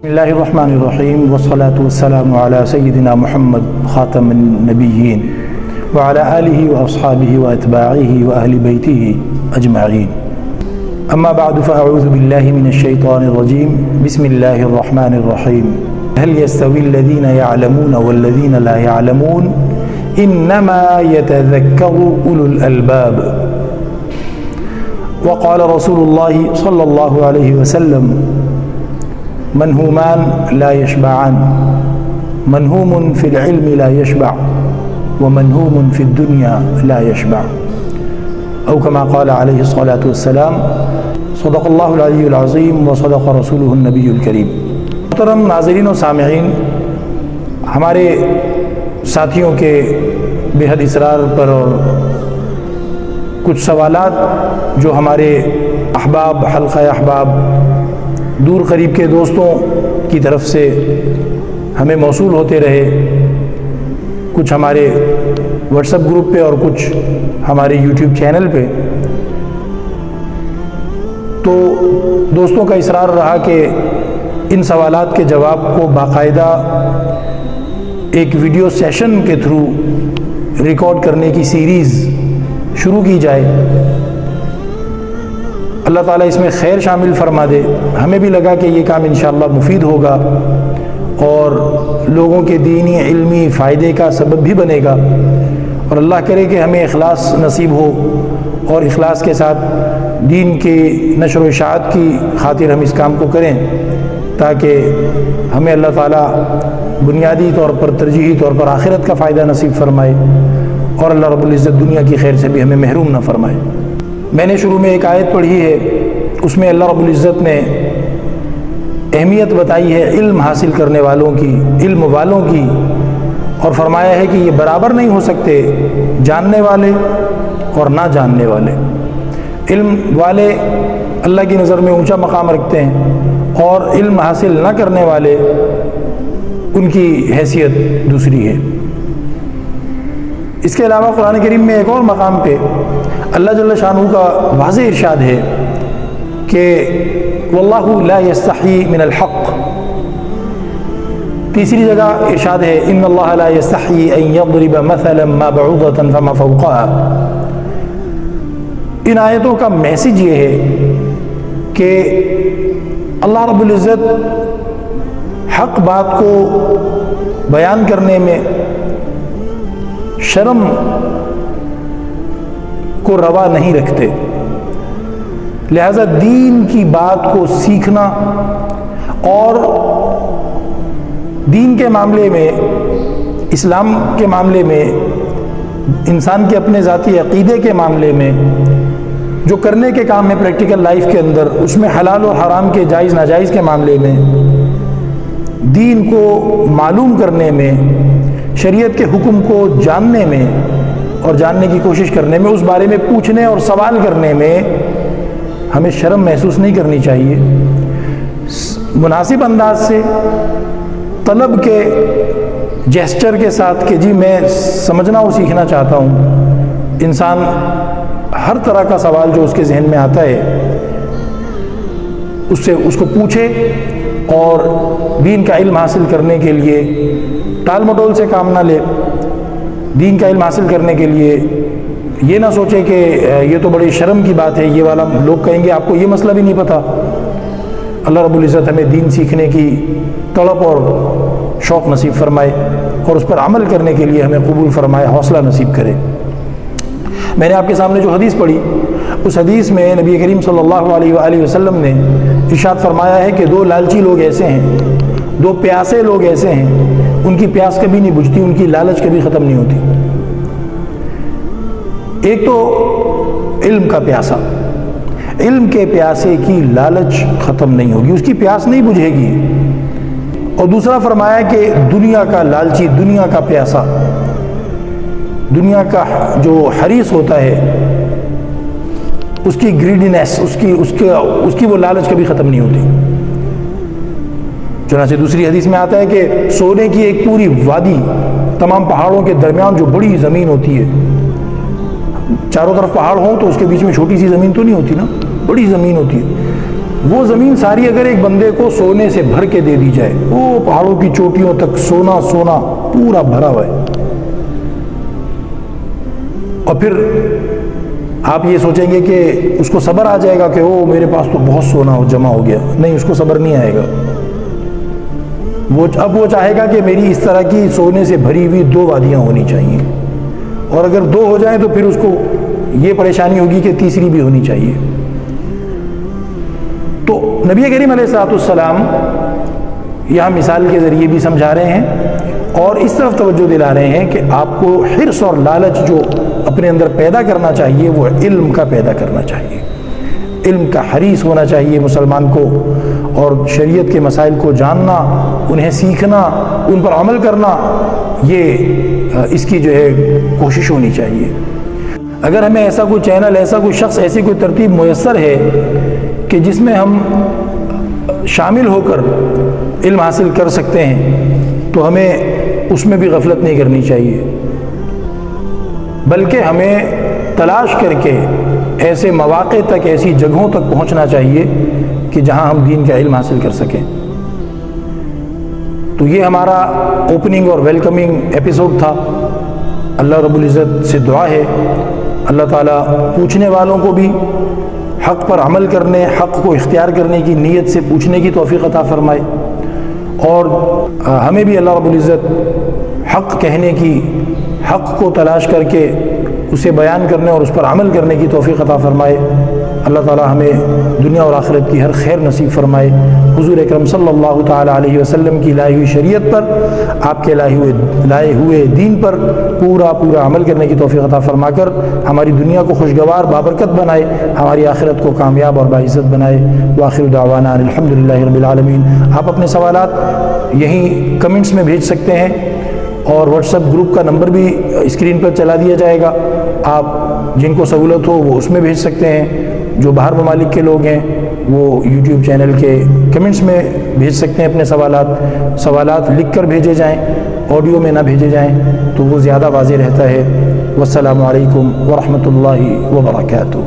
بسم اللہ الرحمن الرحیم والصلاة والسلام علی سیدنا محمد خاتم النبیین وعلی آلہ واصحابہ واتباعہ واہل بیتہ اجمعین اما بعد فاعوذ باللہ من الشیطان الرجیم بسم اللہ الرحمن الرحیم هل يستوي الذین يعلمون والذین لا يعلمون انما يتذکر اولو الالباب وقال رسول اللہ صلی اللہ علیہ وسلم منہومان لا يشبعان منہوم فی العلم لا يشبع ومنہوم فی الدنیا لا يشبع او کما قال علیہ الصلاة والسلام صدق اللہ العلی العظیم وصدق رسولہ النبی الکریم۔ محترم ناظرین و سامعین، ہمارے ساتھیوں کے بے حد اصرار پر اور کچھ سوالات جو ہمارے احباب، حلقہ احباب، دور قریب کے دوستوں کی طرف سے ہمیں موصول ہوتے رہے، کچھ ہمارے واٹس ایپ گروپ پہ اور کچھ ہمارے یوٹیوب چینل پہ، تو دوستوں کا اصرار رہا کہ ان سوالات کے جواب کو باقاعدہ ایک ویڈیو سیشن کے تھرو ریکارڈ کرنے کی سیریز شروع کی جائے۔ اللہ تعالیٰ اس میں خیر شامل فرما دے۔ ہمیں بھی لگا کہ یہ کام انشاءاللہ مفید ہوگا اور لوگوں کے دینی علمی فائدے کا سبب بھی بنے گا، اور اللہ کرے کہ ہمیں اخلاص نصیب ہو اور اخلاص کے ساتھ دین کے نشر و اشاعت کی خاطر ہم اس کام کو کریں، تاکہ ہمیں اللہ تعالیٰ بنیادی طور پر، ترجیحی طور پر آخرت کا فائدہ نصیب فرمائے اور اللہ رب العزت دنیا کی خیر سے بھی ہمیں محروم نہ فرمائے۔ میں نے شروع میں ایک آیت پڑھی ہے، اس میں اللہ رب العزت نے اہمیت بتائی ہے علم حاصل کرنے والوں کی، علم والوں کی، اور فرمایا ہے کہ یہ برابر نہیں ہو سکتے جاننے والے اور نہ جاننے والے۔ علم والے اللہ کی نظر میں اونچا مقام رکھتے ہیں اور علم حاصل نہ کرنے والے، ان کی حیثیت دوسری ہے۔ اس کے علاوہ قرآن کریم میں ایک اور مقام پہ اللہ جل شانہ کا واضح ارشاد ہے کہ واللہ لا یستحیی من الحق۔ تیسری جگہ ارشاد ہے ان اللہ لا یستحیی ان یضرب مثلا ما بعوضۃ فما فوقها۔ ان آیتوں کا میسج یہ ہے کہ اللہ رب العزت حق بات کو بیان کرنے میں شرم کو روا نہیں رکھتے، لہذا دین کی بات کو سیکھنا اور دین کے معاملے میں، اسلام کے معاملے میں، انسان کے اپنے ذاتی عقیدے کے معاملے میں جو کرنے کے کام ہے پریکٹیکل لائف کے اندر، اس میں حلال و حرام کے، جائز ناجائز کے معاملے میں، دین کو معلوم کرنے میں، شریعت کے حکم کو جاننے میں اور جاننے کی کوشش کرنے میں، اس بارے میں پوچھنے اور سوال کرنے میں ہمیں شرم محسوس نہیں کرنی چاہیے۔ مناسب انداز سے، طلب کے جیسچر کے ساتھ کہ جی میں سمجھنا اور سیکھنا چاہتا ہوں، انسان ہر طرح کا سوال جو اس کے ذہن میں آتا ہے اس کو پوچھے اور دین کا علم حاصل کرنے کے لیے ٹال مٹول سے کام نہ لے۔ دین کا علم حاصل کرنے کے لیے یہ نہ سوچے کہ یہ تو بڑی شرم کی بات ہے، یہ والا لوگ کہیں گے آپ کو یہ مسئلہ بھی نہیں پتہ۔ اللہ رب العزت ہمیں دین سیکھنے کی تڑپ اور شوق نصیب فرمائے اور اس پر عمل کرنے کے لیے ہمیں قبول فرمائے، حوصلہ نصیب کرے۔ میں نے آپ کے سامنے جو حدیث پڑھی، اس حدیث میں نبی کریم صلی اللہ علیہ وآلہ وسلم نے ارشاد فرمایا ہے کہ دو لالچی لوگ ایسے ہیں، دو پیاسے لوگ ایسے ہیں، ان کی پیاس کبھی نہیں بجھتی، ان کی لالچ کبھی ختم نہیں ہوتی۔ ایک تو علم کا پیاسا، علم کے پیاسے کی لالچ ختم نہیں ہوگی، اس کی پیاس نہیں بجھے گی۔ اور دوسرا فرمایا کہ دنیا کا لالچی، دنیا کا پیاسا، دنیا کا جو حریص ہوتا ہے، اس کی گریڈینس، اس کی وہ لالچ کبھی ختم نہیں ہوتی۔ چنانچہ دوسری حدیث میں آتا ہے کہ سونے کی ایک پوری وادی، تمام پہاڑوں کے درمیان جو بڑی زمین ہوتی ہے، چاروں طرف پہاڑ ہوں تو اس کے بیچ میں چھوٹی سی زمین تو نہیں ہوتی نا، بڑی زمین ہوتی ہے، وہ زمین ساری اگر ایک بندے کو سونے سے بھر کے دے دی جائے، وہ پہاڑوں کی چوٹیوں تک سونا سونا پورا بھرا ہوا ہے، اور پھر آپ یہ سوچیں گے کہ اس کو صبر آ جائے گا کہ او میرے پاس تو بہت سونا جمع ہو گیا، نہیں، اس کو صبر نہیں آئے گا۔ اب وہ چاہے گا کہ میری اس طرح کی سونے سے بھری ہوئی 2 وادیاں ہونی چاہیے، اور اگر 2 ہو جائیں تو پھر اس کو یہ پریشانی ہوگی کہ تیسری بھی ہونی چاہیے۔ تو نبی کریم علیہ الصلوۃ والسلام یہاں مثال کے ذریعے بھی سمجھا رہے ہیں اور اس طرف توجہ دلا رہے ہیں کہ آپ کو حرص اور لالچ جو اپنے اندر پیدا کرنا چاہیے وہ علم کا پیدا کرنا چاہیے، علم کا حریص ہونا چاہیے مسلمان کو، اور شریعت کے مسائل کو جاننا، انہیں سیکھنا، ان پر عمل کرنا، یہ اس کی جو ہے کوشش ہونی چاہیے۔ اگر ہمیں ایسا کوئی چینل، ایسا کوئی شخص، ایسی کوئی ترتیب میسر ہے کہ جس میں ہم شامل ہو کر علم حاصل کر سکتے ہیں تو ہمیں اس میں بھی غفلت نہیں کرنی چاہیے، بلکہ ہمیں تلاش کر کے ایسے مواقع تک، ایسی جگہوں تک پہنچنا چاہیے کہ جہاں ہم دین کا علم حاصل کر سکیں۔ تو یہ ہمارا اوپننگ اور ویلکمنگ ایپیسوڈ تھا۔ اللہ رب العزت سے دعا ہے اللہ تعالیٰ پوچھنے والوں کو بھی حق پر عمل کرنے، حق کو اختیار کرنے کی نیت سے پوچھنے کی توفیق عطا فرمائے، اور ہمیں بھی اللہ رب العزت حق کہنے کی، حق کو تلاش کر کے اسے بیان کرنے اور اس پر عمل کرنے کی توفیق عطا فرمائے۔ اللہ تعالیٰ ہمیں دنیا اور آخرت کی ہر خیر نصیب فرمائے۔ حضور اکرم صلی اللہ تعالیٰ علیہ وسلم کی لائی ہوئی شریعت پر، آپ کے لائے ہوئے دین پر پورا عمل کرنے کی توفیق عطا فرما کر ہماری دنیا کو خوشگوار بابرکت بنائے، ہماری آخرت کو کامیاب اور باعزت بنائے۔ وآخر دعوانا الحمدللہ رب العالمین۔ آپ اپنے سوالات یہیں کمنٹس میں بھیج سکتے ہیں، اور واٹس ایپ گروپ کا نمبر بھی اسکرین پر چلا دیا جائے گا، آپ جن کو سہولت ہو وہ اس میں بھیج سکتے ہیں۔ جو باہر ممالک کے لوگ ہیں وہ یوٹیوب چینل کے کمنٹس میں بھیج سکتے ہیں اپنے سوالات لکھ کر بھیجے جائیں، آڈیو میں نہ بھیجے جائیں تو وہ زیادہ واضح رہتا ہے۔ والسلام علیکم ورحمۃ اللہ وبرکاتہ۔